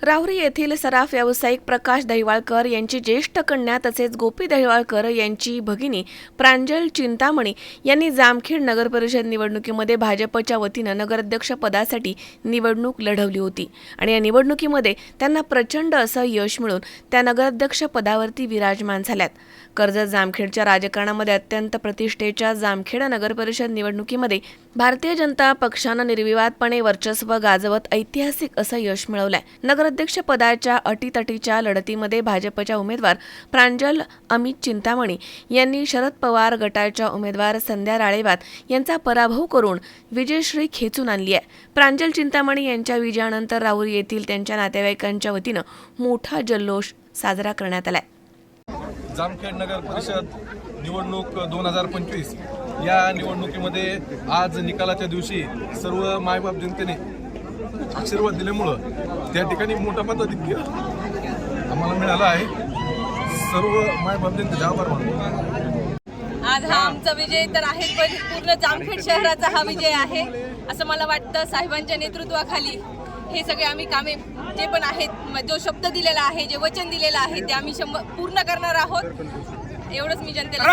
राहुरी येथील सराफ व्यावसायिक प्रकाश दहिवाळकर यांची ज्येष्ठ कन्या तसेच गोपी दहिवाळकर यांची भगिनी प्रांजल चिंतामणी यांनी जामखेड नगर परिषद निवडणुकीमध्ये भाजपच्या वतीनं नगराध्यक्ष पदासाठी निवडणूक लढवली होती आणि या निवडणुकीमध्ये त्यांना प्रचंड असं यश मिळून त्या नगराध्यक्ष पदावरती विराजमान झाल्यात। कर्जत जामखेडच्या राजकारणामध्ये अत्यंत प्रतिष्ठेच्या जामखेड नगर परिषद निवडणुकीमध्ये भारतीय जनता पक्षानं निर्विवादपणे वर्चस्व गाजवत ऐतिहासिक असं यश मिळवलंय। नगराध्यक्ष पदाच्या अटीतटीच्या लढतीमध्ये भाजपच्या उमेदवार प्रांजल अमित चिंतामणी यांनी शरद पवार गटाच्या उमेदवार संध्या राळेवात यांचा पराभव करून विजयश्री खेचून आणली आहे। प्रांजल चिंतामणी यांच्या विजयानंतर राहुरी येथील त्यांच्या नातेवाईकांच्या वतीनं मोठा जल्लोष साजरा करण्यात आलाय। जामखेड नगर परिषद निवडणूक 2025 या निवडणुकीमध्ये आज निकालाच्या दिवशी सर्व मायबाप जनतेने आशीर्वाद दिल्यामुळं त्या ठिकाणी मोठा मताधिक्य आम्हाला मिळाला आहे। सर्व मायबाप जनतेचे आभार मानतो। आज हा आमचा विजय तर आहे, पण पूर्ण जामखेड शहराचा हा विजय आहे असं मला वाटतं। साहेबांच्या नेतृत्वाखाली हे सगळे आम्ही कामे जे पण आहेत, जो शब्द दिलेला आहे, जे वचन दिलेलं आहे ते आम्ही पूर्ण करणार आहोत, एवढंच मी जनतेला